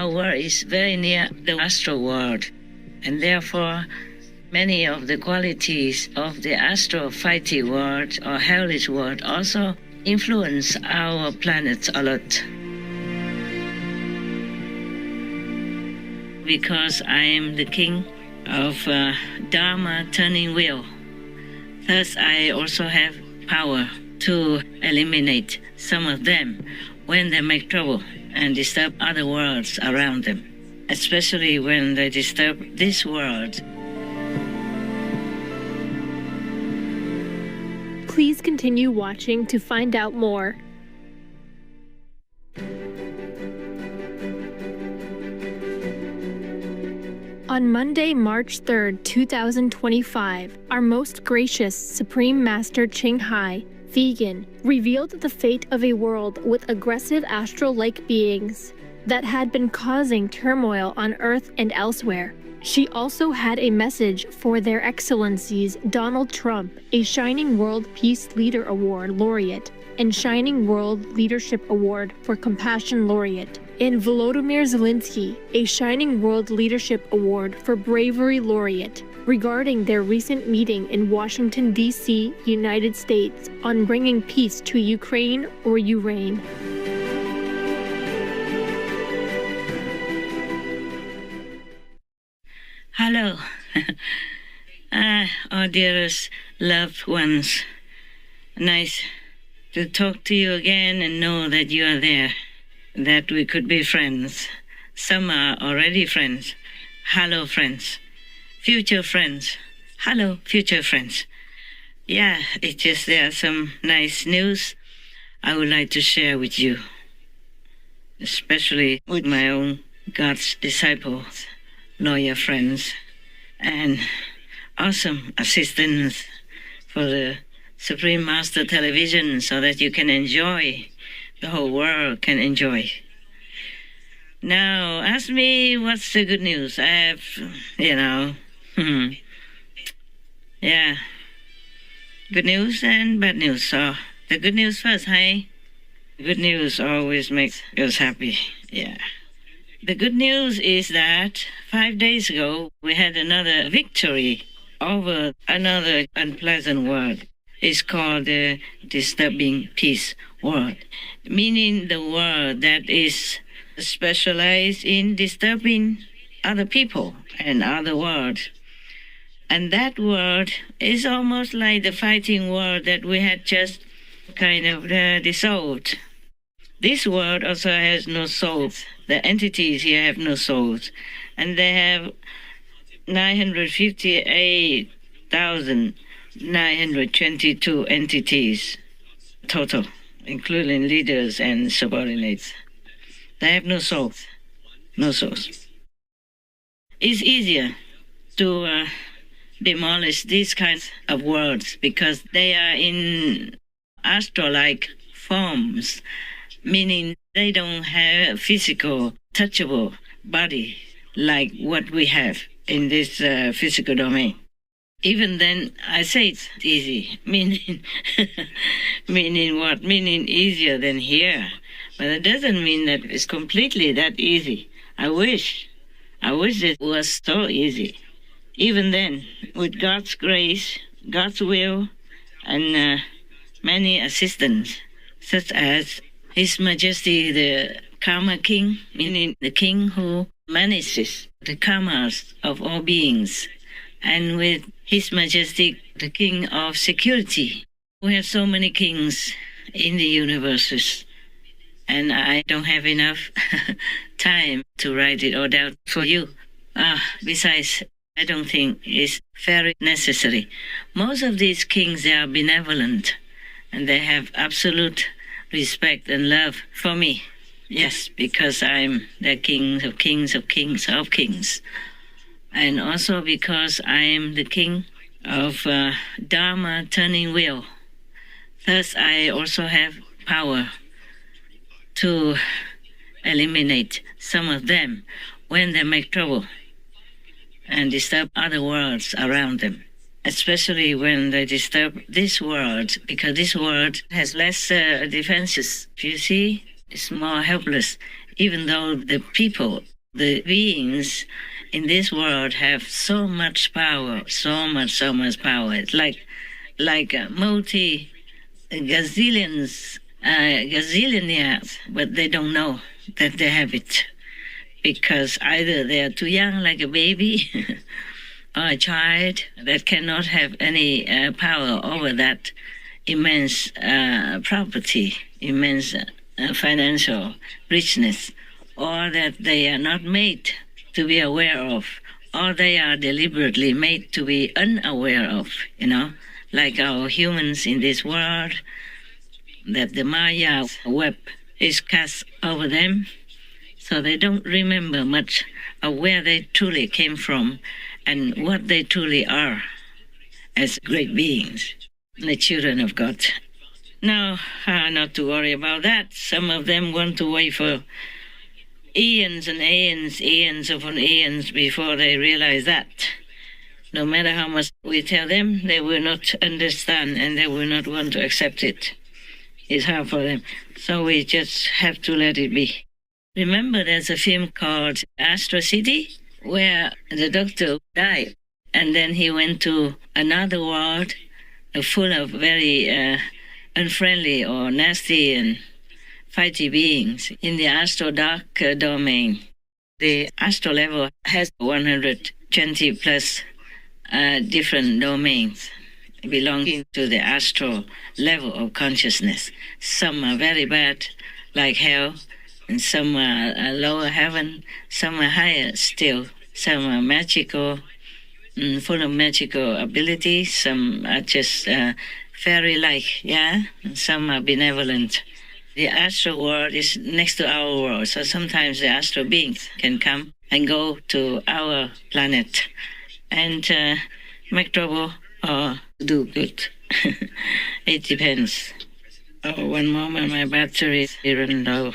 our world is very near the astral world, and therefore many of the qualities of the astral fighting world or hellish world also influence our planet a lot. Because I am the king of Dharma turning wheel, thus I also have power to eliminate some of them when they make trouble and disturb other worlds around them, especially when they disturb this world. Please continue watching to find out more. On Monday, March 3rd, 2025, our most gracious Supreme Master Ching Hai, vegan, revealed the fate of a world with aggressive astral-like beings that had been causing turmoil on Earth and elsewhere. She also had a message for Their Excellencies Donald Trump, a Shining World Peace Leader Award laureate, and Shining World Leadership Award for Compassion laureate, and Volodymyr Zelensky, a Shining World Leadership Award for Bravery laureate, regarding their recent meeting in Washington, D.C., United States, on bringing peace to Ukraine or Urain. Hello, our dearest loved ones. Nice to talk to you again and know that you are there, that we could be friends. Some are already friends. Hello, friends. Future friends. Hello, future friends. Yeah, it's just there are some nice news I would like to share with you, especially with my own God's disciples, loyal friends, and awesome assistants for the Supreme Master Television so that you can enjoy, the whole world can enjoy. Now, ask me what's the good news. I have, yeah, good news and bad news. So the good news first, hey? Good news always makes us happy, yeah. The good news is that 5 days ago, we had another victory over another unpleasant world. It's called the disturbing peace world, meaning the world that is specialized in disturbing other people and other worlds. And that world is almost like the fighting world that we had just kind of dissolved. This world also has no souls. The entities here have no souls. And they have 958,922 entities total, including leaders and subordinates. They have no souls. No souls. It's easier to demolish these kinds of worlds because they are in astral-like forms, meaning they don't have a physical, touchable body like what we have in this physical domain. Even then, I say it's easy, meaning meaning what? Meaning easier than here. But it doesn't mean that it's completely that easy. I wish it was so easy. Even then, with God's grace, God's will, and many assistants, such as His Majesty the Karma King, meaning the king who manages the karmas of all beings, and with His Majesty the King of Security. We have so many kings in the universes, and I don't have enough time to write it all down for you. Besides, I don't think it's very necessary. Most of these kings, they are benevolent, and they have absolute respect and love for me. Yes, because I'm the king of kings of kings of kings. And also because I am the king of Dharma turning wheel. Thus, I also have power to eliminate some of them when they make trouble and disturb other worlds around them, especially when they disturb this world, because this world has less defenses. You see, it's more helpless even though the people, the beings in this world have so much power, so much power. It's like gazillionaires, but they don't know that they have it, because either they are too young, like a baby, or a child that cannot have any power over that immense property, immense financial richness, or that they are not made to be aware of, or they are deliberately made to be unaware of, like our humans in this world, that the Maya web is cast over them, so they don't remember much of where they truly came from and what they truly are as great beings, the children of God. Now, not to worry about that. Some of them want to wait for eons and eons upon eons before they realize that. No matter how much we tell them, they will not understand and they will not want to accept it. It's hard for them. So we just have to let it be. Remember, there's a film called Astro City, where the doctor died, and then he went to another world full of very unfriendly or nasty and fighty beings in the astro dark domain. The astro level has 120 plus different domains belonging to the astral level of consciousness. Some are very bad, like hell, and some are lower heaven, some are higher still, some are magical, full of magical abilities, some are just fairy-like, and some are benevolent. The astral world is next to our world, so sometimes the astral beings can come and go to our planet and make trouble or do good. It depends. Oh, one moment, my battery is running low.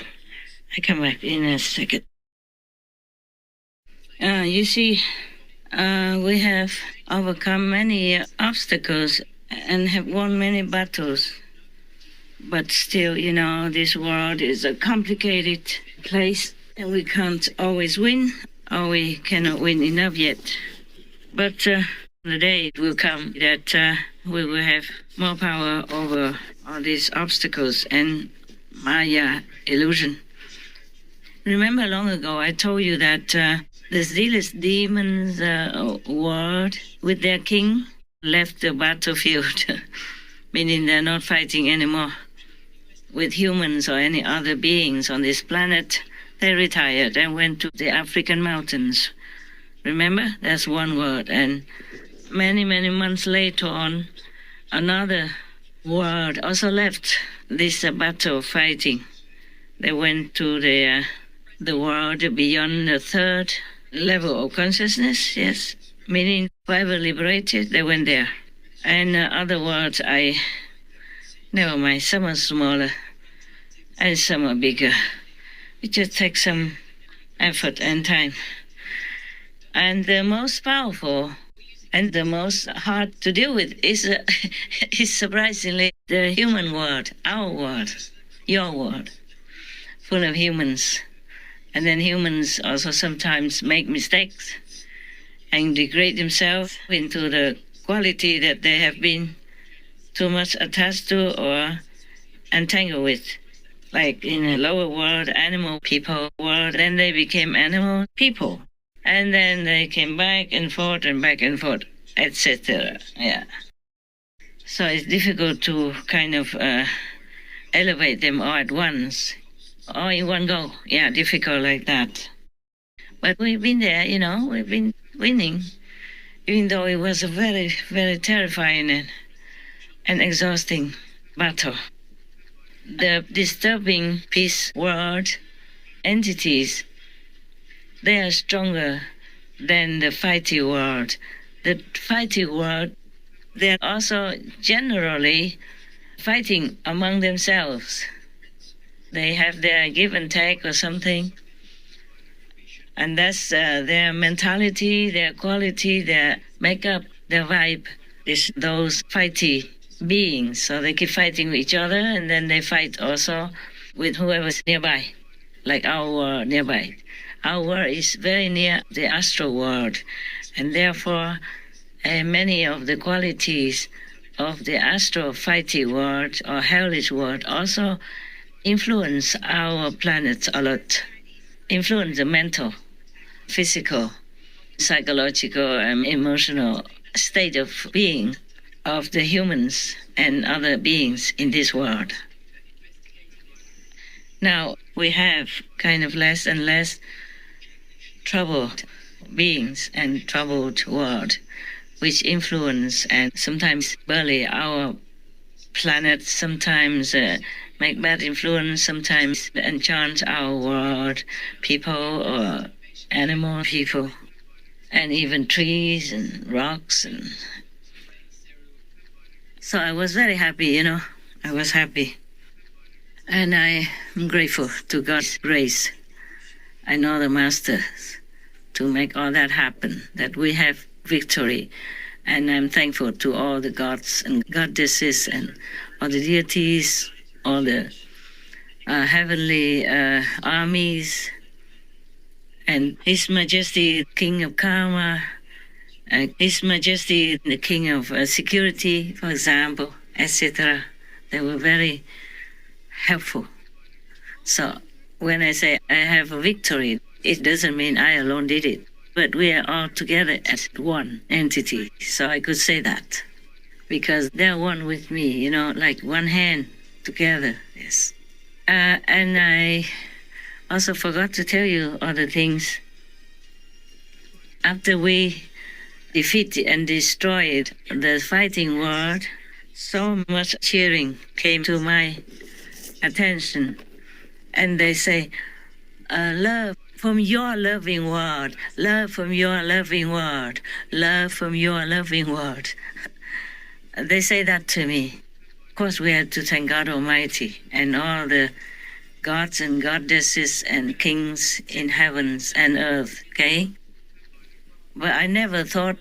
I come back in a second. You see, we have overcome many obstacles and have won many battles. But still, this world is a complicated place, and we can't always win, or we cannot win enough yet. But the day will come that we will have more power over all these obstacles and Maya illusion. Remember, long ago I told you that the zealous demons world with their king left the battlefield, meaning they're not fighting anymore with humans or any other beings on this planet. They retired and went to the African mountains. Remember, that's one word. And many months later on, another world also left this battle fighting. They went to the world beyond the third level of consciousness, yes, meaning forever liberated, they went there. And other words, never mind, some are smaller and some are bigger. It just takes some effort and time. And the most powerful and the most hard to deal with is surprisingly the human world, our world, your world, full of humans. And then humans also sometimes make mistakes and degrade themselves into the quality that they have been too much attached to or entangled with. Like in a lower world, animal people world, then they became animal people. And then they came back and forth, etc. Yeah. So it's difficult to kind of elevate them all at once. Or in one go. Yeah, difficult like that. But we've been there, we've been winning, even though it was a very, very terrifying and exhausting battle. The disturbing peace world entities, they are stronger than the fighting world. The fighting world, they're also generally fighting among themselves. They have their give and take or something. And that's their mentality, their quality, their makeup, their vibe, is those fighty beings. So they keep fighting with each other, and then they fight also with whoever's nearby. like our world nearby. Our world is very near the astral world, and therefore many of the qualities of the astral fighting world or hellish world also influence our planet a lot, influence the mental, physical, psychological, and emotional state of being of the humans and other beings in this world. Now we have kind of less and less troubled beings and troubled world, which influence and sometimes bully our planet, sometimes make bad influence, sometimes enchant our world, people or animal people, and even trees and rocks. And so I was very happy, I was happy. And I am grateful to God's grace. I know the Masters to make all that happen, that we have victory. And I'm thankful to all the gods and goddesses and all the deities, all the heavenly armies, and His Majesty, King of Karma, His Majesty, the King of Security, for example, etc. They were very helpful. So when I say I have a victory, it doesn't mean I alone did it, but we are all together as one entity. So I could say that because they're one with me, like one hand together. Yes. And I also forgot to tell you other things. After we defeated and destroyed the fighting world, so much cheering came to my attention. And they say, love from your loving world, love from your loving world, love from your loving world. They say that to me. Of course, we have to thank God Almighty and all the gods and goddesses and kings in heavens and earth, okay? But I never thought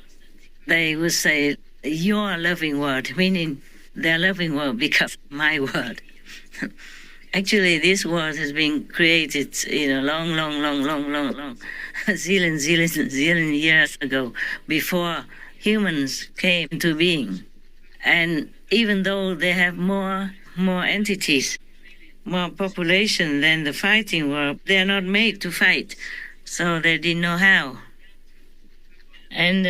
they would say, your loving word, meaning their loving word becomes my word. Actually, this world has been created, long, zillion years ago, before humans came into being. And even though they have more entities, more population than the fighting world, they are not made to fight, so they didn't know how. And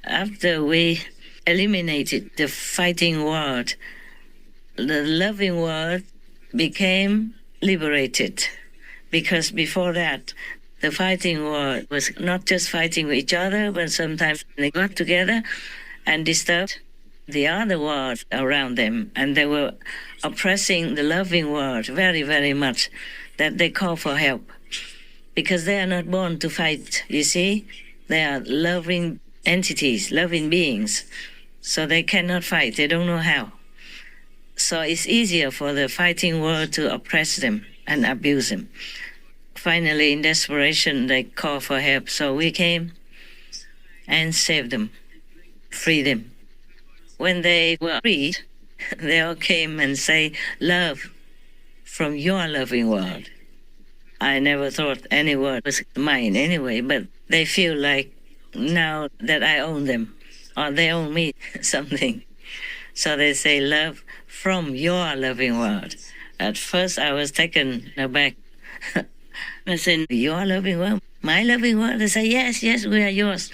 after we eliminated the fighting world, the loving world became liberated, because before that, the fighting world was not just fighting with each other, but sometimes they got together and disturbed the other world around them, and they were oppressing the loving world very, very much, that they call for help, because they are not born to fight, you see. They are loving entities, loving beings, so they cannot fight, they don't know how. So it's easier for the fighting world to oppress them and abuse them. Finally, in desperation, they call for help, so we came and saved them, freed them. When they were freed, they all came and say, love from your loving world. I never thought any word was mine anyway, but they feel like now that I own them, or they own me something. So they say, love from your loving world. At first I was taken aback. I said, your loving world? My loving world? They say, yes, we are yours.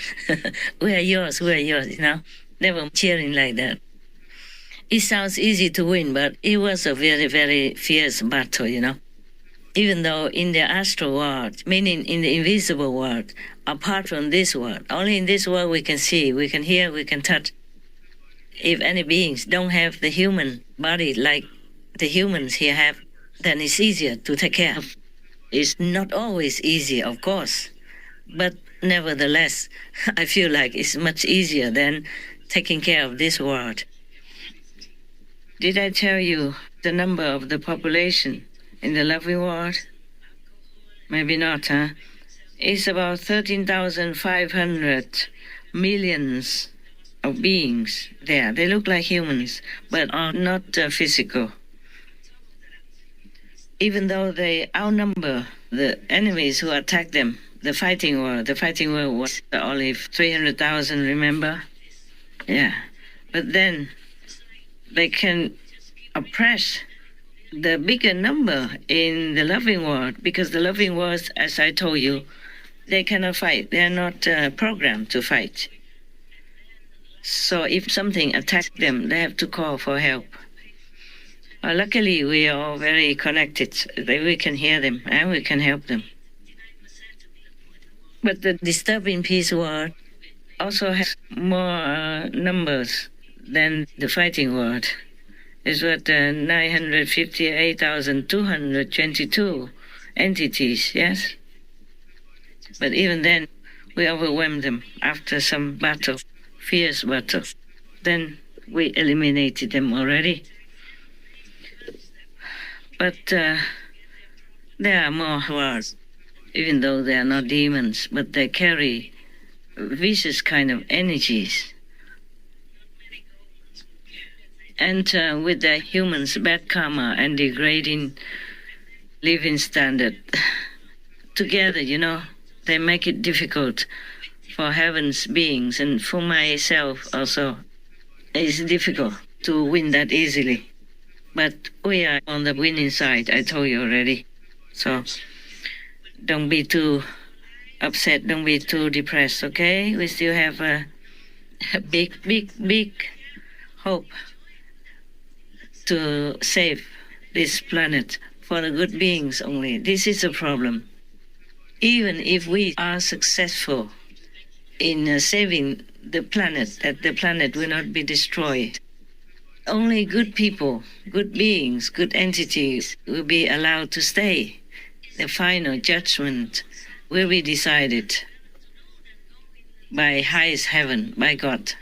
we are yours, They were cheering like that. It sounds easy to win, but it was a very, very fierce battle, Even though in the astral world, meaning in the invisible world, apart from this world, only in this world we can see, we can hear, we can touch. If any beings don't have the human body like the humans here have, then it's easier to take care of. It's not always easy, of course, but nevertheless, I feel like it's much easier than taking care of this world. Did I tell you the number of the population in the loving world? Maybe not, huh? It's about 13,500 millions of beings there. They look like humans, but are not physical. even though they outnumber the enemies who attack them. The fighting war was only 300,000, remember? Yeah. But then they can oppress the bigger number in the loving world, because the loving world, as I told you, they cannot fight. They are not programmed to fight. So if something attacks them, they have to call for help. Luckily, we are all very connected. We can hear them and we can help them. But the disturbing peace world also has more numbers than the fighting world. It's what 958,222 entities, yes? But even then, we overwhelmed them after some battle, fierce battle. Then we eliminated them already. But there are more worlds, even though they are not demons, but they carry vicious kind of energies. And with the humans' bad karma and degrading living standard, together, they make it difficult for heaven's beings, and for myself also. It's difficult to win that easily. But we are on the winning side, I told you already. So don't be too upset, don't be too depressed, okay? We still have a big hope to save this planet for the good beings only. This is a problem. Even if we are successful in saving the planet, that the planet will not be destroyed, only good people, good beings, good entities will be allowed to stay. The final judgment will be decided by highest heaven, by God.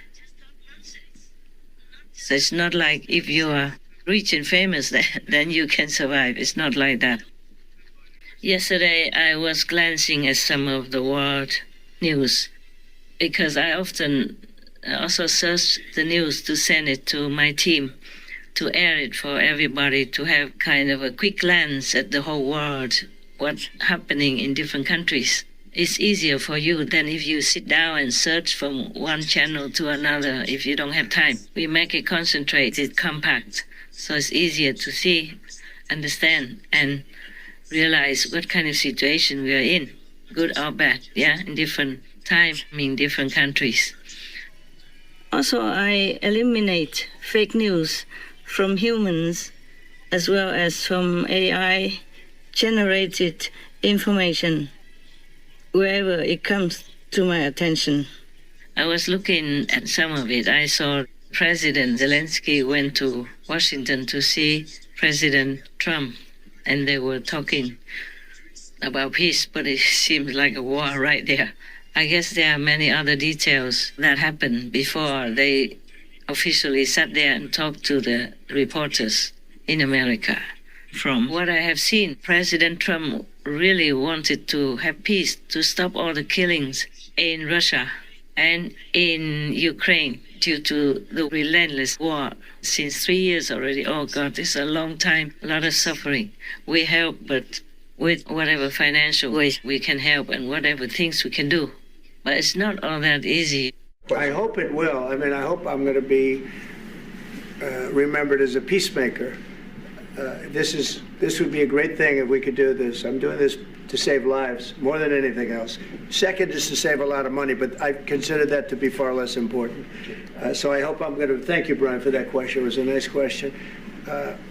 So it's not like if you are rich and famous, then you can survive. It's not like that. Yesterday, I was glancing at some of the world news, because I often also search the news to send it to my team, to air it for everybody, to have kind of a quick glance at the whole world, what's happening in different countries. It's easier for you than if you sit down and search from one channel to another if you don't have time. We make it concentrated, compact, so it's easier to see, understand, and realize what kind of situation we are in, good or bad, in different time, in different countries. Also, I eliminate fake news from humans as well as from AI-generated information wherever it comes to my attention. I was looking at some of it. I saw President Zelensky went to Washington to see President Trump, and they were talking about peace, but it seems like a war right there. I guess there are many other details that happened before they officially sat there and talked to the reporters in America. From what I have seen, President Trump really wanted to have peace, to stop all the killings in Russia and in Ukraine due to the relentless war since 3 years already. Oh God, this is a long time, a lot of suffering. We help, but with whatever financial ways we can help and whatever things we can do. But it's not all that easy. I hope it will. I mean, I hope I'm going to be remembered as a peacemaker. This would be a great thing if we could do this. I'm doing this to save lives more than anything else. Second is to save a lot of money, but I consider that to be far less important. So I hope I'm going to thank you, Brian, for that question. It was a nice question.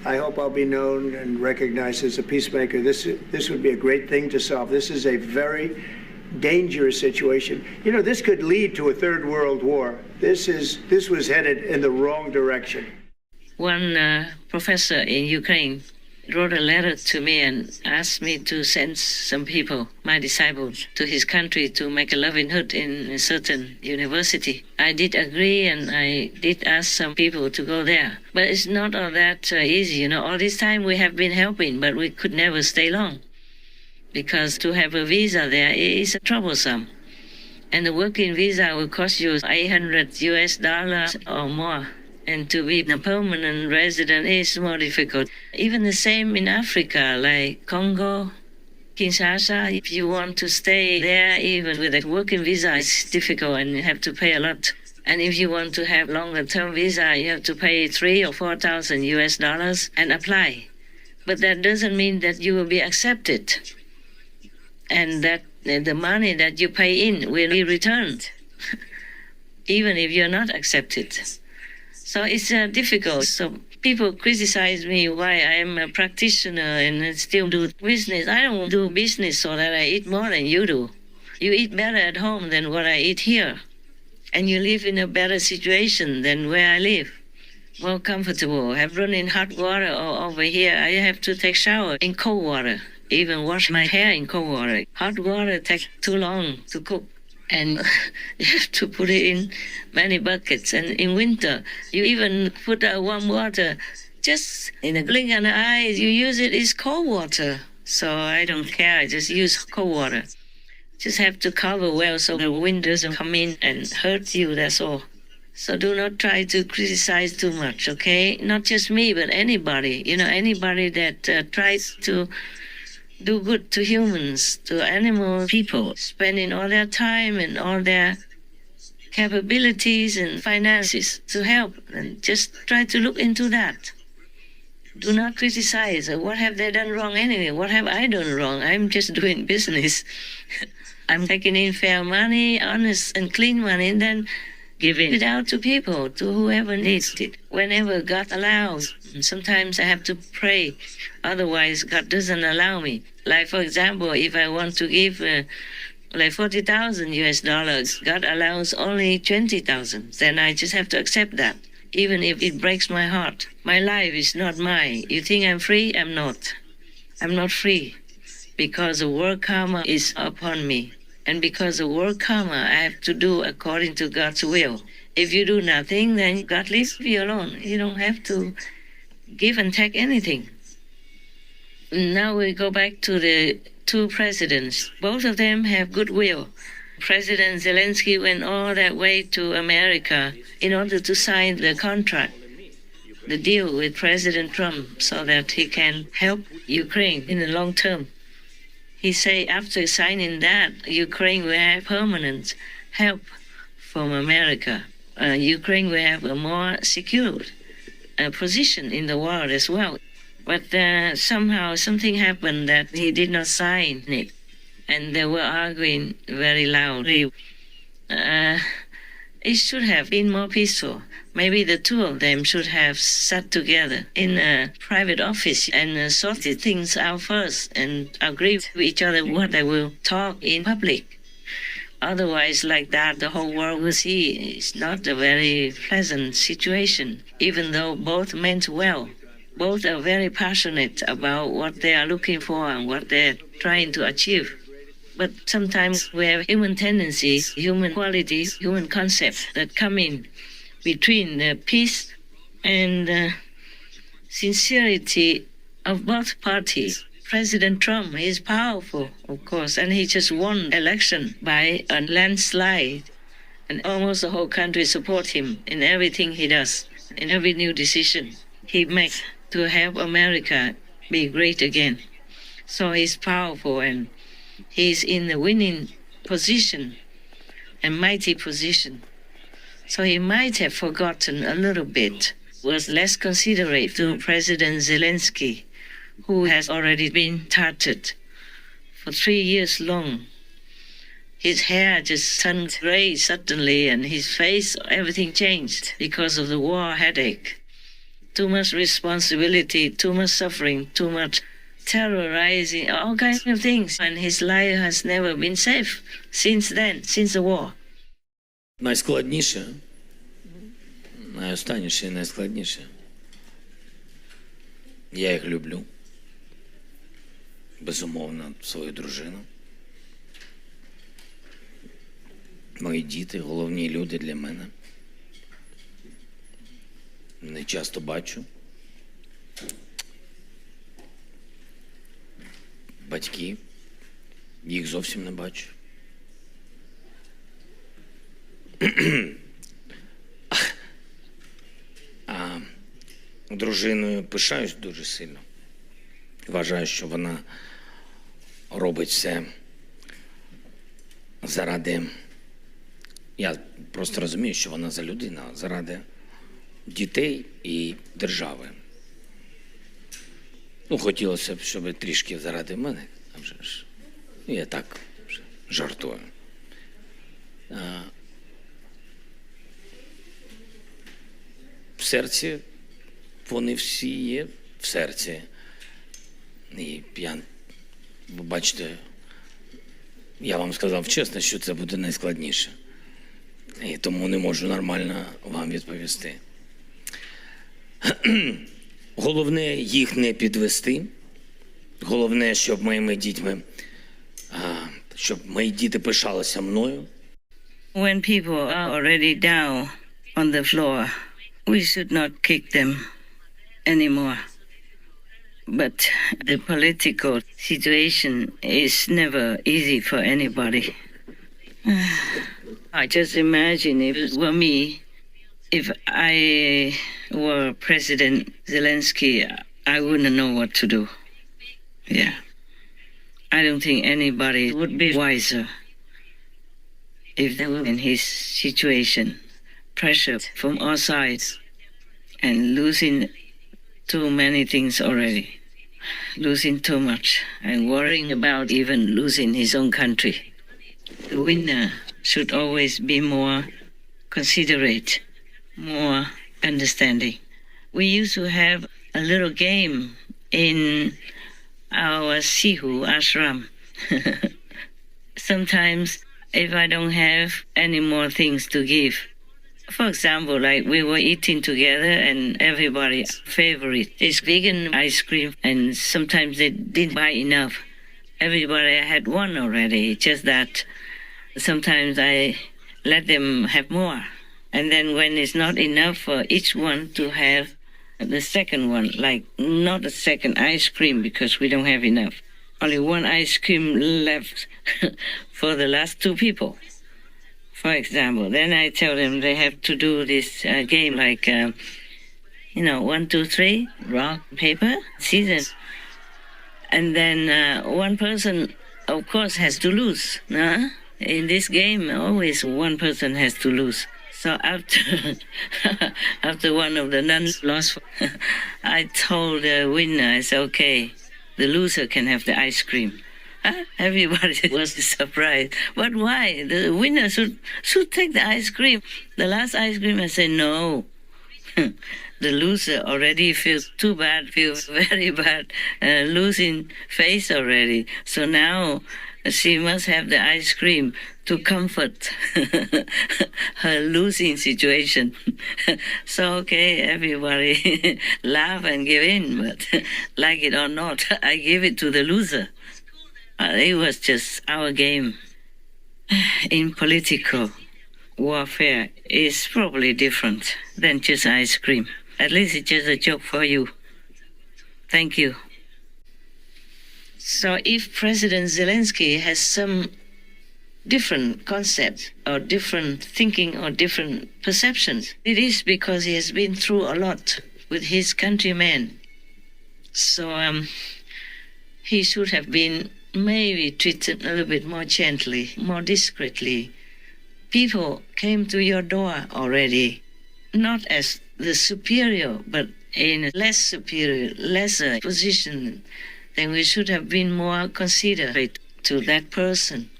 I hope I'll be known and recognized as a peacemaker. This would be a great thing to solve. This is a very dangerous situation. This could lead to a third world war. This was headed in the wrong direction. One professor in Ukraine wrote a letter to me and asked me to send some people, my disciples, to his country to make a livelihood in a certain university. I did agree, and I did ask some people to go there. But it's not all that easy. All this time we have been helping, but we could never stay long, because to have a visa there is troublesome. And the working visa will cost you $800 or more. And to be a permanent resident is more difficult. Even the same in Africa, like Congo, Kinshasa. If you want to stay there, even with a working visa, it's difficult and you have to pay a lot. And if you want to have longer term visa, you have to pay 3,000 or 4,000 US dollars and apply. But that doesn't mean that you will be accepted and that the money that you pay in will be returned, even if you're not accepted. So it's difficult. So people criticize me why I am a practitioner and still do business. I don't do business so that I eat more than you do. You eat better at home than what I eat here. And you live in a better situation than where I live. More comfortable. Have run in hot water or over here. I have to take shower in cold water. Even wash my hair in cold water. Hot water takes too long to cook. And you have to put it in many buckets. And in winter, you even put warm water. Just in a blink of an eye, you use it, it's cold water. So I don't care, I just use cold water. Just have to cover well so the wind doesn't come in and hurt you, that's all. So do not try to criticize too much, okay? Not just me, but anybody. Anybody that tries to do good to humans, to animal people, spending all their time and all their capabilities and finances to help. And just try to look into that. Do not criticize. What have they done wrong anyway? What have I done wrong? I'm just doing business. I'm taking in fair money, honest and clean money, and then giving it out to people, to whoever needs it, whenever God allows. And sometimes I have to pray, otherwise God doesn't allow me. Like, for example, if I want to give like 40,000 US dollars, God allows only 20,000. Then I just have to accept that, even if it breaks my heart. My life is not mine. You think I'm free? I'm not. I'm not free, because the world karma is upon me. And because of world karma, I have to do according to God's will. If you do nothing, then God leaves you alone. You don't have to give and take anything. Now we go back to the two presidents. Both of them have goodwill. President Zelensky went all that way to America in order to sign the contract, the deal with President Trump, so that he can help Ukraine in the long term. He said after signing that, Ukraine will have permanent help from America. Ukraine will have a more secure position in the world as well. But somehow something happened that he did not sign it. And they were arguing very loudly. It should have been more peaceful. Maybe the two of them should have sat together in a private office and sorted things out first and agreed with each other what they will talk in public. Otherwise, like that, the whole world will see it's not a very pleasant situation, even though both meant well. Both are very passionate about what they are looking for and what they're trying to achieve. But sometimes we have human tendencies, human qualities, human concepts that come in between the peace and sincerity of both parties. President Trump is powerful, of course, and he just won election by a landslide. And almost the whole country supports him in everything he does, in every new decision he makes to help America be great again. So he's powerful and he's in the winning position, a mighty position. So he might have forgotten a little bit, was less considerate to President Zelensky, who has already been targeted for 3 years long. His hair just turned gray suddenly, and his face, everything changed because of the war headache. Too much responsibility, too much suffering, too much terrorizing, all kinds of things. And his life has never been safe since then, since the war. Найскладніше, найостанніше і найскладніше. Я їх люблю. Безумовно, свою дружину. Мої діти, головні люди для мене. Не часто бачу. Батьки, їх зовсім не бачу. дружиною пишаюсь дуже сильно. Вважаю, що вона робить все заради... Я просто розумію, що вона за людина, заради дітей і держави. Ну, хотілося б, щоб трішки заради мене, а вже ж. Я так жартую. В серці вони всі є, в серці. І ви бачите, я вам сказав чесно, що це буде найскладніше. І тому не можу нормально вам відповісти. Головне їх не підвести. Головне, щоб моїми дітьми, щоб мої діти пишалися мною. When people are already down on the floor, we should not kick them anymore. But the political situation is never easy for anybody. I just imagine if it were me, if I were President Zelensky, I wouldn't know what to do. Yeah. I don't think anybody would be wiser if they were in his situation. Pressure from all sides and losing too many things already. Losing too much and worrying about even losing his own country. The winner should always be more considerate, more understanding. We used to have a little game in our Sihu ashram. Sometimes if I don't have any more things to give, for example, like we were eating together and everybody's favorite is vegan ice cream, and sometimes they didn't buy enough. Everybody had one already, just that sometimes I let them have more. And then when it's not enough for each one to have the second one, like not a second ice cream because we don't have enough. Only one ice cream left for the last two people, for example. Then I tell them they have to do this game like, 1, 2, 3, rock, paper, scissors. And then one person, of course, has to lose. In this game, always one person has to lose. So after one of the nuns lost, I told the winner, I said, okay, the loser can have the ice cream. Everybody was surprised. But why? The winner should take the ice cream. The last ice cream, I said, no. The loser already feels too bad, feels very bad, losing face already. So now she must have the ice cream to comfort her losing situation. So, okay, everybody laugh and give in, but like it or not, I give it to the loser. It was just our game. In political warfare is probably different than just ice cream. At least it's just a joke for you. Thank you. So if President Zelensky has some different concepts or different thinking or different perceptions, it is because he has been through a lot with his countrymen. So he should have been maybe treated a little bit more gently, more discreetly. People came to your door already, not as the superior, but in a less superior, lesser position. Then we should have been more considerate to that person.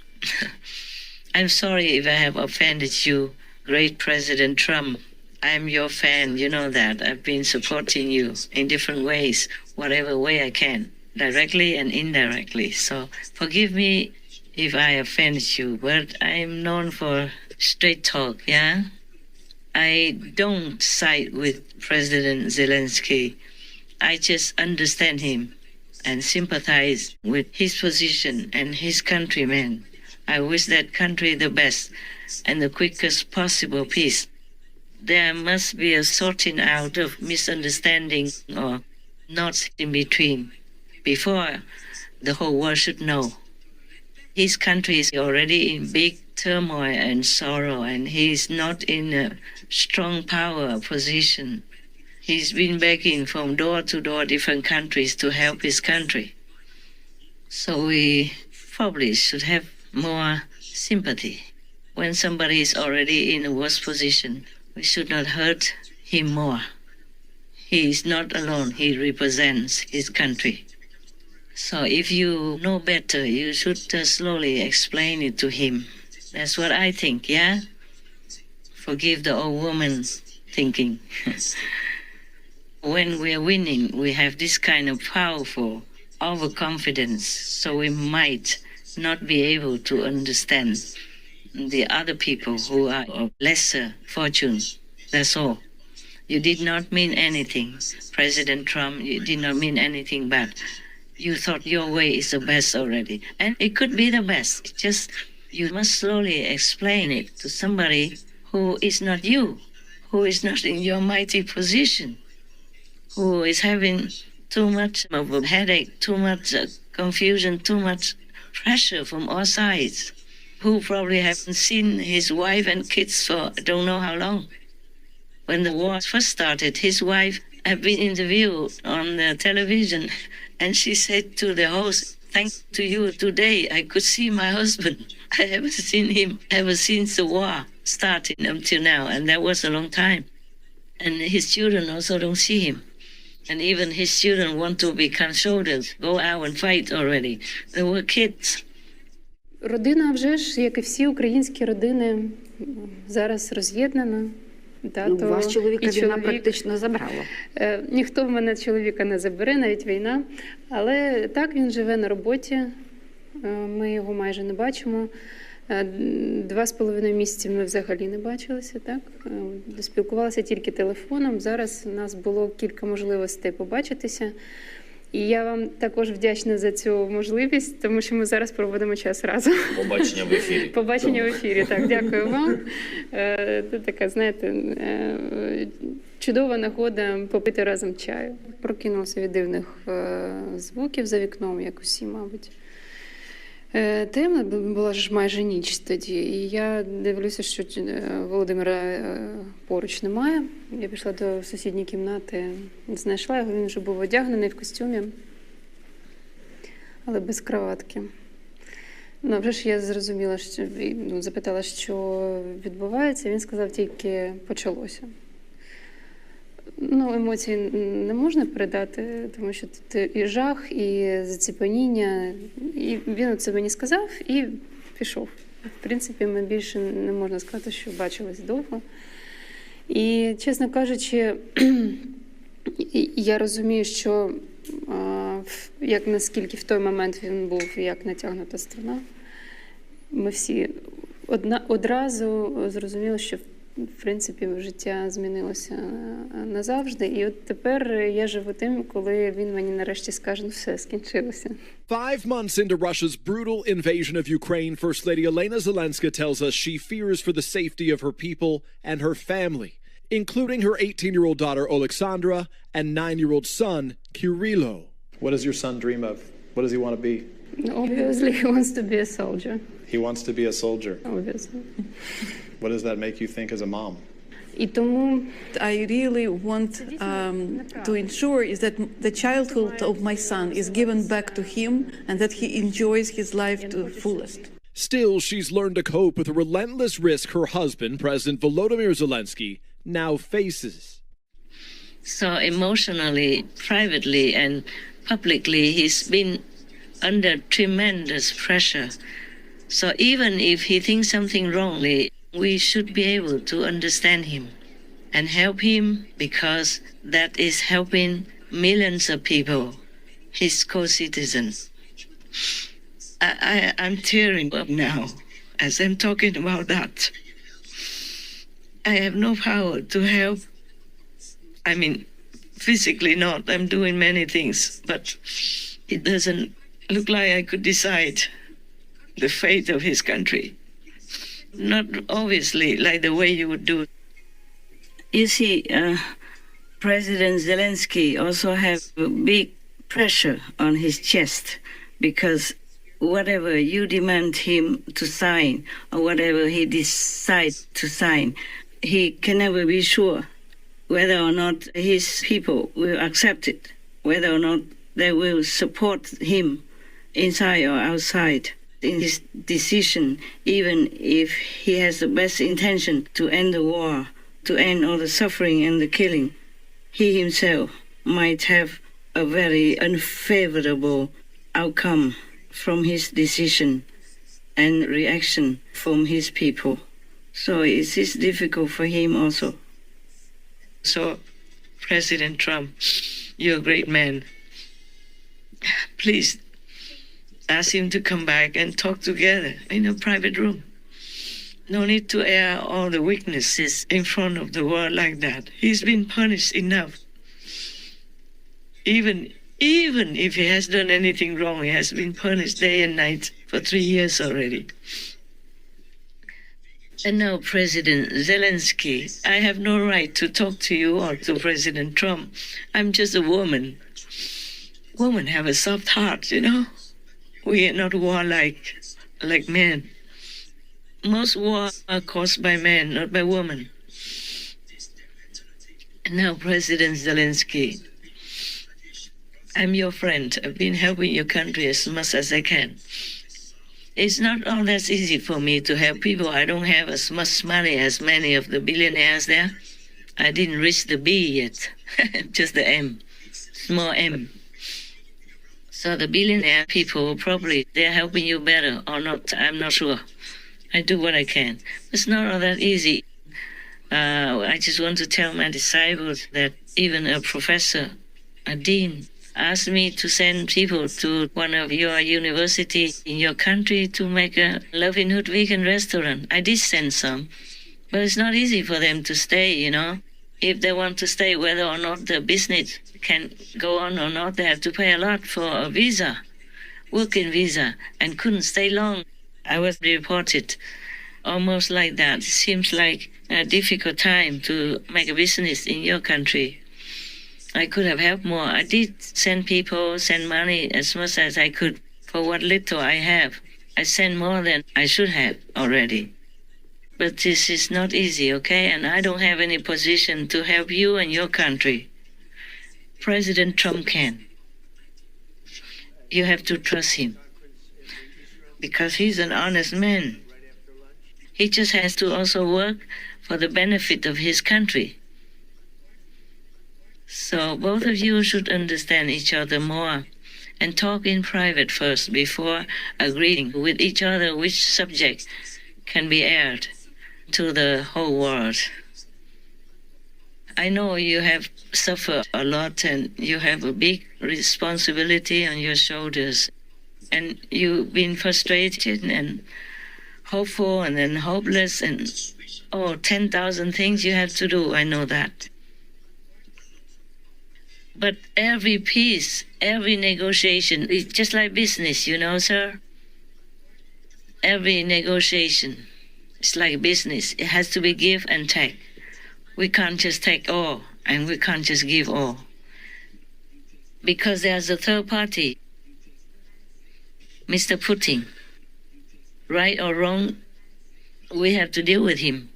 I'm sorry if I have offended you, great President Trump. I'm your fan, you know that. I've been supporting you in different ways, whatever way I can, directly and indirectly. So forgive me if I offended you, but I'm known for straight talk, yeah? I don't side with President Zelensky. I just understand him and sympathize with his position and his countrymen. I wish that country the best and the quickest possible peace. There must be a sorting out of misunderstanding or knots in between before the whole world should know. His country is already in big turmoil and sorrow, and he is not in a strong power position. He's been begging from door to door different countries to help his country. So we probably should have more sympathy. When somebody is already in a worse position, we should not hurt him more. He is not alone. He represents his country. So if you know better, you should slowly explain it to him. That's what I think, yeah? Forgive the old woman thinking. When we're winning, we have this kind of powerful overconfidence, so we might not be able to understand the other people who are of lesser fortune. That's all. You did not mean anything. President Trump, you did not mean anything bad. You thought your way is the best already. And it could be the best. It's just you must slowly explain it to somebody who is not you, who is not in your mighty position, who is having too much of a headache, too much confusion, too much pressure from all sides, who probably haven't seen his wife and kids for I don't know how long. When the war first started, his wife had been interviewed on the television, and she said to the host, "Thanks to you today, I could see my husband. I haven't seen him ever since the war started until now," and that was a long time. And his children also don't see him. And even his children want to become soldiers, go out and fight already. They were kids. Родина вже ж, як і всі українські родини, зараз роз'єднана. У вас чоловіка війна практично забрала. Ніхто в мене чоловіка не забере, навіть війна. Але так, він живе на роботі, ми його майже не бачимо. 2,5 місяці ми взагалі не бачилися, так? Спілкувалися тільки телефоном. Зараз у нас було кілька можливостей побачитися. І я вам також вдячна за цю можливість, тому що ми зараз проводимо час разом. Побачення в ефірі. Побачення в ефірі, так, дякую вам. Це така, знаєте, чудова нагода попити разом чаю. Прокинулася від дивних звуків за вікном, як усі, мабуть. Темна була ж майже ніч тоді, і я дивлюся, що Володимира поруч немає. Я пішла до сусідньої кімнати, знайшла його, він вже був одягнений в костюмі, але без краватки. Ну, вже ж я зрозуміла, що, запитала, що відбувається, він сказав, тільки почалося. Ну, емоції не можна передати, тому що тут і жах, і заціпаніння. І він це мені сказав і пішов. В принципі, ми більше не можна сказати, що бачились довго. І, чесно кажучи, я розумію, що як наскільки в той момент він був як натягнута струна, ми всі одразу зрозуміли, що в принципі, життя змінилося назавжди. І от тепер я живу тим, коли він мені нарешті скаже, ну все, скінчилося. 5 months into Russia's brutal invasion of Ukraine, First Lady Elena Zelenska tells us she fears for the safety of her people and her family, including her 18-year-old daughter, Alexandra, and 9-year-old son, Kirilo. What does your son dream of? What does he want to be? Obviously, he wants to be a soldier. He wants to be a soldier. Obviously. What does that make you think as a mom? І тому I really want to ensure is that the childhood of my son is given back to him and that he enjoys his life to the fullest. Still, she's learned to cope with the relentless risk her husband, President Volodymyr Zelensky, now faces. So emotionally, privately, and publicly, he's been under tremendous pressure. So even if he thinks something wrongly, we should be able to understand him and help him, because that is helping millions of people, his co-citizens. I'm tearing up now as I'm talking about that. I have no power to help. I mean, physically not. I'm doing many things, but it doesn't look like I could decide the fate of his country. Not obviously like the way you would do. You see, President Zelensky also has big pressure on his chest, because whatever you demand him to sign or whatever he decides to sign, he can never be sure whether or not his people will accept it, whether or not they will support him inside or outside in his decision, even if he has the best intention to end the war, to end all the suffering and the killing. He himself might have a very unfavorable outcome from his decision and reaction from his people. So it is difficult for him also. So, President Trump, you're a great man. Please ask him to come back and talk together in a private room. No need to air all the weaknesses in front of the world like that. He's been punished enough. Even if he has done anything wrong, he has been punished day and night for 3 years already. And now, President Zelensky, I have no right to talk to you or to President Trump. I'm just a woman. Women have a soft heart, you know. We are not warlike like men. Most wars are caused by men, not by women. And now, President Zelensky, I'm your friend. I've been helping your country as much as I can. It's not all that easy for me to help people. I don't have as much money as many of the billionaires there. I didn't reach the B yet, just the M, small m. So the billionaire people probably, they're helping you better or not, I'm not sure. I do what I can. It's not all that easy. I just want to tell my disciples that even a professor, a dean, asked me to send people to one of your universities in your country to make a livelihood vegan restaurant. I did send some, but it's not easy for them to stay, you know. If they want to stay, whether or not the business can go on or not, they have to pay a lot for a visa, working visa, and couldn't stay long. I was reported almost like that. It seems like a difficult time to make a business in your country. I could have helped more. I did send people, send money as much as I could for what little I have. I sent more than I should have already. But this is not easy, okay? And I don't have any position to help you and your country. President Trump can. You have to trust him. Because he's an honest man. He just has to also work for the benefit of his country. So both of you should understand each other more and talk in private first before agreeing with each other which subject can be aired to the whole world. I know you have suffered a lot and you have a big responsibility on your shoulders. And you've been frustrated and hopeful and then hopeless and 10,000 things you have to do. I know that. But every peace, every negotiation, it's just like business, you know, sir? Every negotiation, it's like business. It has to be give and take. We can't just take all and we can't just give all. Because there's a third party, Mr. Putin. Right or wrong, we have to deal with him.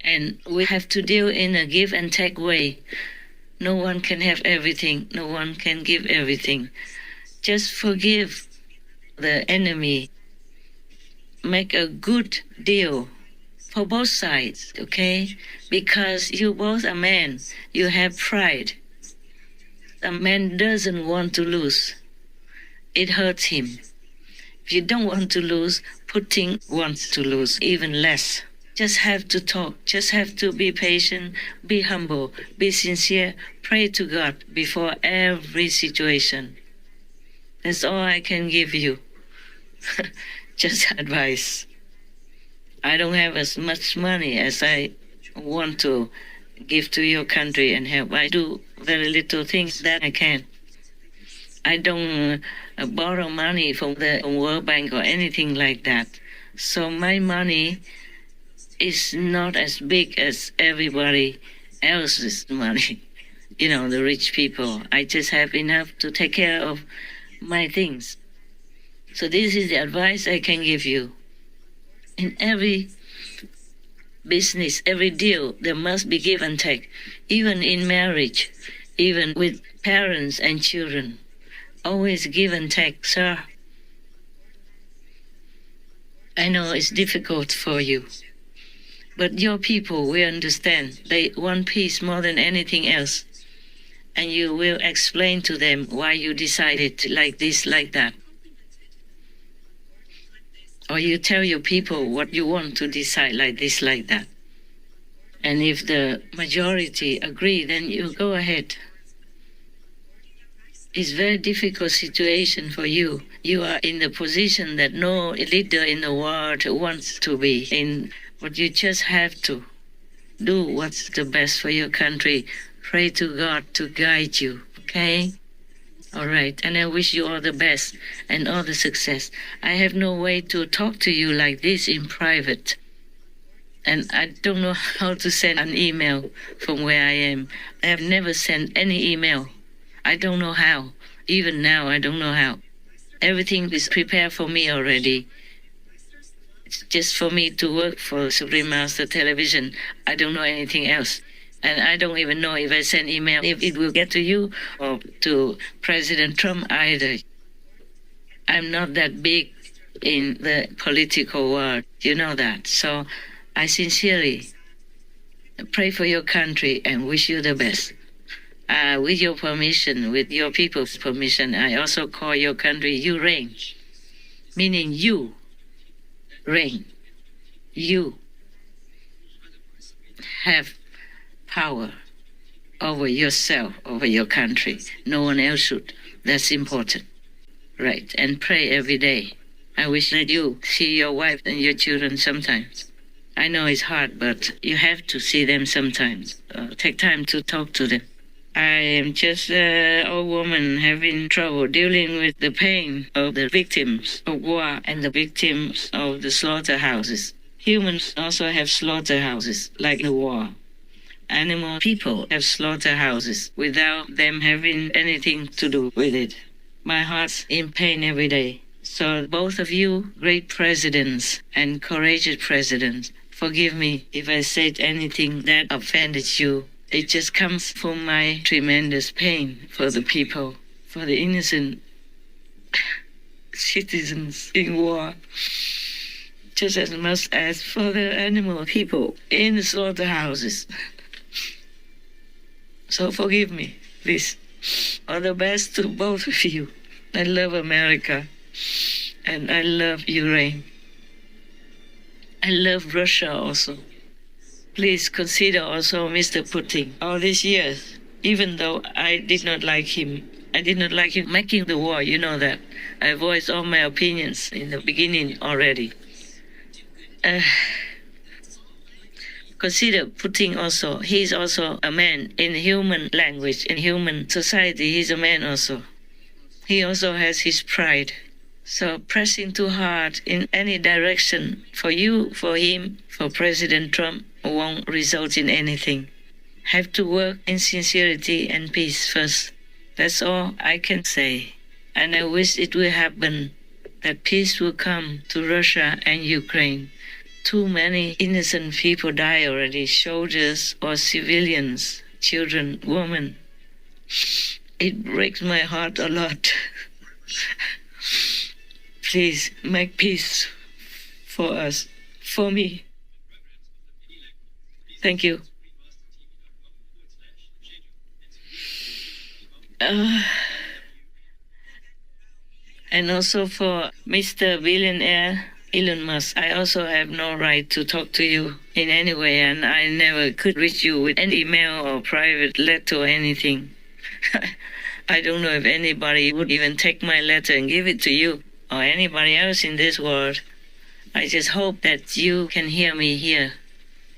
And we have to deal in a give and take way. No one can have everything. No one can give everything. Just forgive the enemy. Make a good deal for both sides, okay? Because you both are men. You have pride. A man doesn't want to lose. It hurts him. If you don't want to lose, Putin wants to lose even less. Just have to talk. Just have to be patient, be humble, be sincere. Pray to God before every situation. That's all I can give you. Just advice. I don't have as much money as I want to give to your country and help. I do very little things that I can. I don't borrow money from the World Bank or anything like that. So my money is not as big as everybody else's money. You know, the rich people. I just have enough to take care of my things. So this is the advice I can give you. In every business, every deal, there must be give and take, even in marriage, even with parents and children. Always give and take, sir. I know it's difficult for you, but your people will understand. They want peace more than anything else. And you will explain to them why you decided like this, like that. Or you tell your people what you want to decide like this, like that. And if the majority agree, then you go ahead. It's a very difficult situation for you. You are in the position that no leader in the world wants to be in, but you just have to do what's the best for your country. Pray to God to guide you, okay? All right, and I wish you all the best and all the success. I have no way to talk to you like this in private. And I don't know how to send an email from where I am. I have never sent any email. I don't know how. Even now, I don't know how. Everything is prepared for me already. It's just for me to work for Supreme Master Television. I don't know anything else. And I don't even know if I send email, if it will get to you or to President Trump either. I'm not that big in the political world. You know that. So I sincerely pray for your country and wish you the best. With your permission, with your people's permission, I also call your country you reign, meaning you reign. You have power over yourself, over your country. No one else should. That's important. Right. And pray every day. I wish that you see your wife and your children sometimes. I know it's hard, but you have to see them sometimes. Take time to talk to them. I am just an old woman having trouble dealing with the pain of the victims of war and the victims of the slaughterhouses. Humans also have slaughterhouses, like the war. Animal people have slaughterhouses without them having anything to do with it. My heart's in pain every day. So both of you, great presidents and courageous presidents, forgive me if I said anything that offended you. It just comes from my tremendous pain for the people, for the innocent citizens in war, just as much as for the animal people in the slaughterhouses. So forgive me, please. All the best to both of you. I love America, and I love Ukraine. I love Russia also. Please consider also Mr. Putin. All these years, even though I did not like him making the war, you know that. I voiced all my opinions in the beginning already. Consider Putin also. He's also a man in human language, in human society. He's a man also. He also has his pride. So pressing too hard in any direction for you, for him, for President Trump won't result in anything. Have to work in sincerity and peace first. That's all I can say. And I wish it will happen, that peace will come to Russia and Ukraine. Too many innocent people die already, soldiers or civilians, children, women. It breaks my heart a lot. Please make peace for us, for me. Thank you. And also for Mr. Billionaire Elon Musk, I also have no right to talk to you in any way, and I never could reach you with any email or private letter or anything. I don't know if anybody would even take my letter and give it to you or anybody else in this world. I just hope that you can hear me here.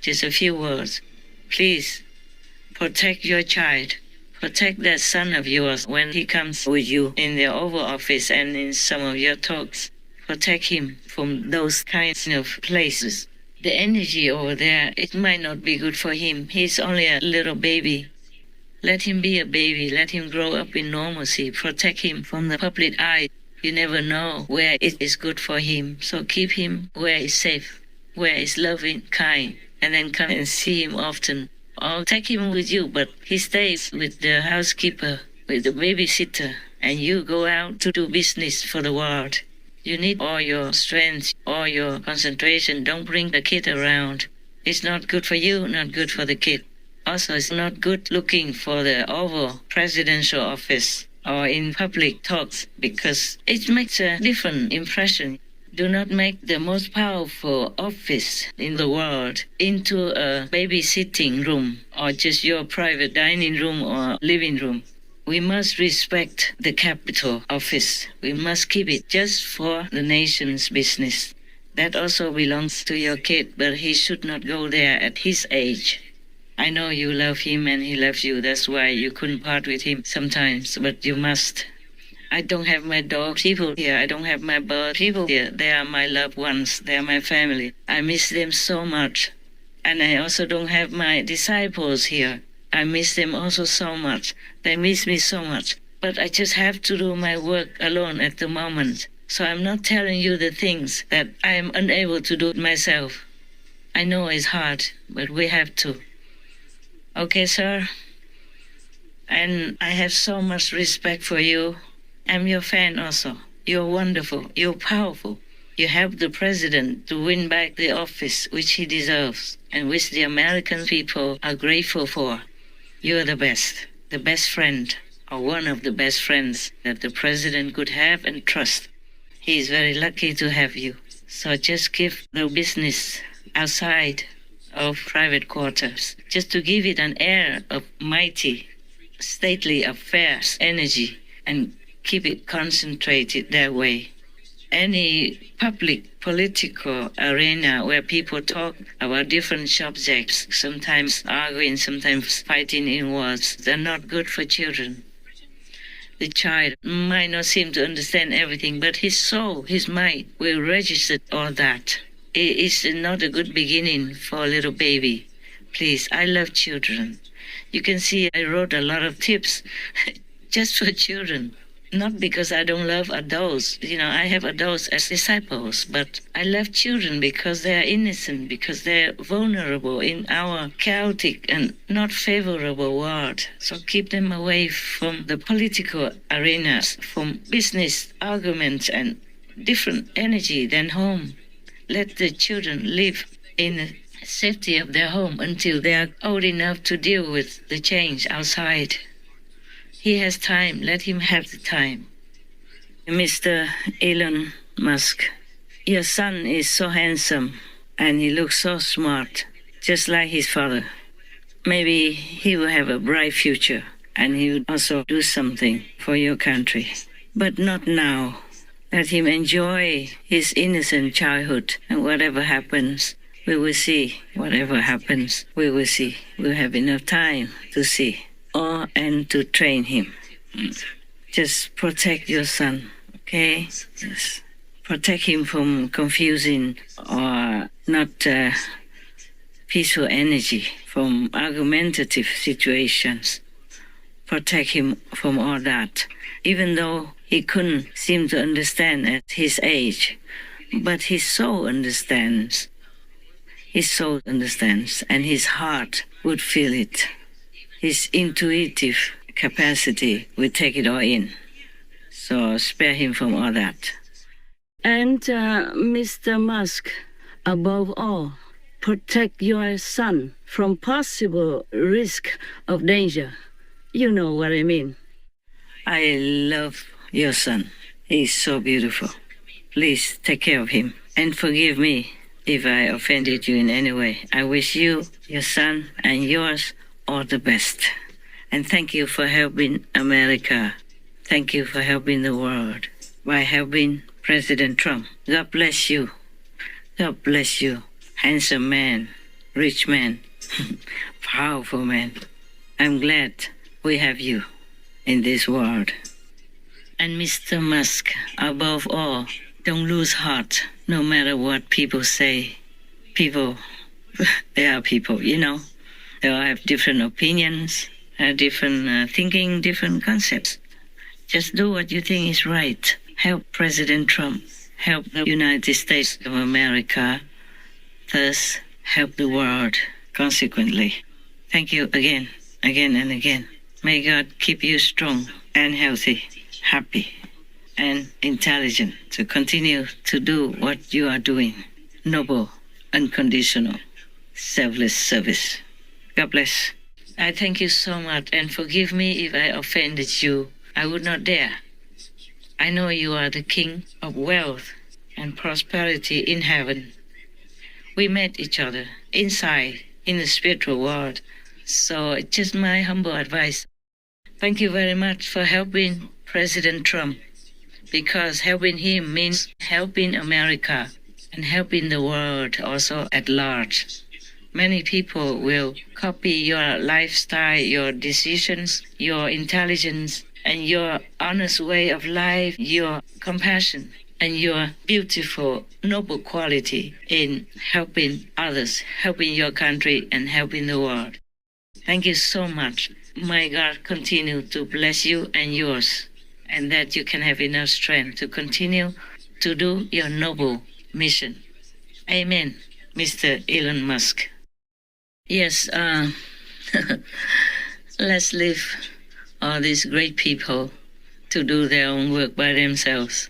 Just a few words. Please protect your child. Protect that son of yours when he comes with you in the Oval Office and in some of your talks. Protect him from those kinds of places. The energy over there, it might not be good for him. He's only a little baby. Let him be a baby. Let him grow up in normalcy. Protect him from the public eye. You never know where it is good for him. So keep him where it's safe, where it's loving, kind, and then come and see him often. Or take him with you, but he stays with the housekeeper, with the babysitter, and you go out to do business for the world. You need all your strength, all your concentration. Don't bring the kid around. It's not good for you, not good for the kid. Also, it's not good looking for the Oval Presidential Office or in public talks because it makes a different impression. Do not make the most powerful office in the world into a babysitting room or just your private dining room or living room. We must respect the capital office. We must keep it just for the nation's business. That also belongs to your kid, but he should not go there at his age. I know you love him and he loves you. That's why you couldn't part with him sometimes, but you must. I don't have my dog people here. I don't have my bird people here. They are my loved ones. They are my family. I miss them so much. And I also don't have my disciples here. I miss them also so much. They miss me so much. But I just have to do my work alone at the moment. So I'm not telling you the things that I am unable to do myself. I know it's hard, but we have to. Okay, sir? And I have so much respect for you. I'm your fan also. You're wonderful. You're powerful. You helped the president to win back the office which he deserves and which the American people are grateful for. You're the best friend, or one of the best friends that the president could have and trust. He is very lucky to have you. So just give the business outside of private quarters, just to give it an air of mighty, stately affairs, energy, and keep it concentrated that way. Any public political arena where people talk about different subjects, sometimes arguing, sometimes fighting in wars, they're not good for children. The child might not seem to understand everything, but his soul, his mind will register all that. It is not a good beginning for a little baby. Please, I love children. You can see I wrote a lot of tips just for children. Not because I don't love adults. I have adults as disciples, but I love children because they are innocent, because they're vulnerable in our chaotic and not favorable world. So keep them away from the political arenas, from business arguments and different energy than home. Let the children live in the safety of their home until they are old enough to deal with the change outside. He has time. Let him have the time. Mr. Elon Musk, your son is so handsome and he looks so smart, just like his father. Maybe he will have a bright future and he will also do something for your country. But not now. Let him enjoy his innocent childhood, and whatever happens, we will see. Whatever happens, we will see. We'll have enough time to see. And to train him. Just protect your son, okay? Yes. Protect him from confusing or not peaceful energy, from argumentative situations. Protect him from all that, even though he couldn't seem to understand at his age. But his soul understands. His soul understands, and his heart would feel it. His intuitive capacity will take it all in. So spare him from all that. And Mr. Musk, above all, protect your son from possible risk of danger. You know what I mean. I love your son. He's so beautiful. Please take care of him and forgive me if I offended you in any way. I wish you, your son, and yours all the best. And thank you for helping America. Thank you for helping the world by helping President Trump. God bless you. God bless you. Handsome man, rich man, powerful man. I'm glad we have you in this world. And Mr. Musk, above all, don't lose heart, no matter what people say. People, they are people, They all have different opinions, different thinking, different concepts. Just do what you think is right. Help President Trump. Help the United States of America. Thus, help the world consequently. Thank you again and again. May God keep you strong and healthy, happy and intelligent to continue to do what you are doing. Noble, unconditional, selfless service. God bless. I thank you so much, and forgive me if I offended you. I would not dare. I know you are the King of wealth and prosperity in heaven. We met each other inside in the spiritual world. So just my humble advice. Thank you very much for helping President Trump, because helping him means helping America and helping the world also at large. Many people will copy your lifestyle, your decisions, your intelligence, and your honest way of life, your compassion, and your beautiful, noble quality in helping others, helping your country, and helping the world. Thank you so much. May God continue to bless you and yours, and that you can have enough strength to continue to do your noble mission. Amen, Mr. Elon Musk. Yes, let's leave all these great people to do their own work by themselves.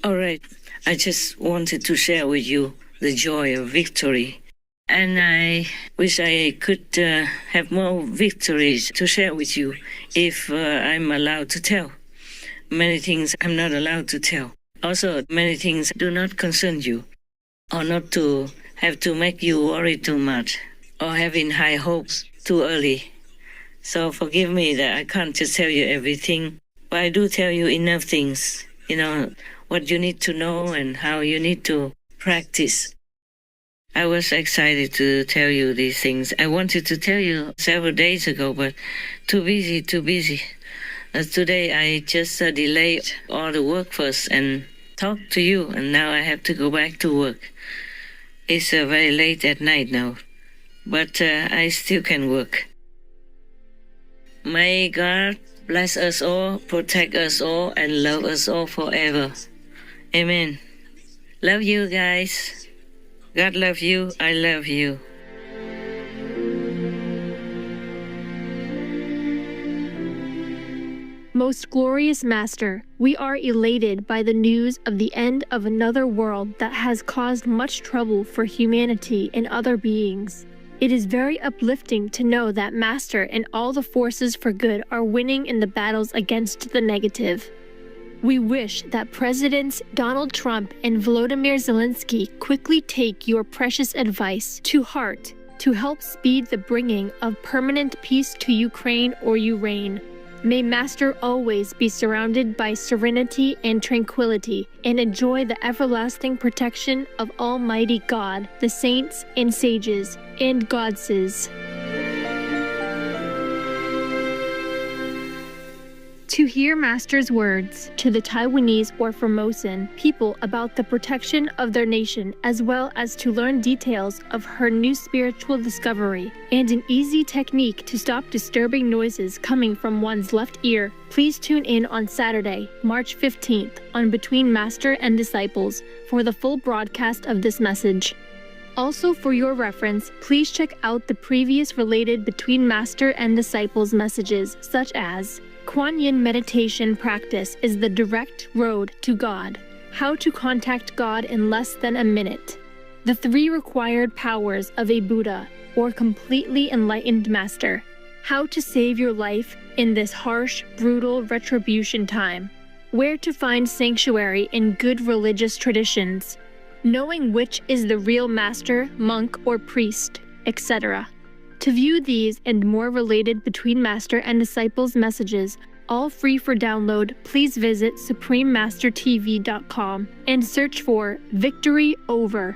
All right, I just wanted to share with you the joy of victory. And I wish I could have more victories to share with you if I'm allowed to tell. Many things I'm not allowed to tell. Also, many things do not concern you, or not to have to make you worry too much, or having high hopes too early. So forgive me that I can't just tell you everything, but I do tell you enough things, what you need to know and how you need to practice. I was excited to tell you these things. I wanted to tell you several days ago, but too busy. Today I just delayed all the work first and talked to you, and now I have to go back to work. It's very late at night now, but I still can work. May God bless us all, protect us all, and love us all forever. Amen. Love you guys. God love you. I love you. Most glorious Master, we are elated by the news of the end of another world that has caused much trouble for humanity and other beings. It is very uplifting to know that Master and all the forces for good are winning in the battles against the negative. We wish that Presidents Donald Trump and Volodymyr Zelensky quickly take your precious advice to heart to help speed the bringing of permanent peace to Ukraine or you reign. May Master always be surrounded by serenity and tranquility and enjoy the everlasting protection of Almighty God, the saints and sages, and goddesses. To hear Master's words to the Taiwanese or Formosan people about the protection of their nation, as well as to learn details of her new spiritual discovery and an easy technique to stop disturbing noises coming from one's left ear, please tune in on Saturday, March 15th on Between Master and Disciples for the full broadcast of this message. Also, for your reference, please check out the previous related Between Master and Disciples messages, such as Kuan Yin meditation practice is the direct road to God. How to contact God in less than a minute. The 3 required powers of a Buddha or completely enlightened master. How to save your life in this harsh, brutal retribution time. Where to find sanctuary in good religious traditions. Knowing which is the real master, monk, or priest, etc. To view these and more related Between Master and Disciples messages, all free for download, please visit suprememastertv.com and search for Victory Over.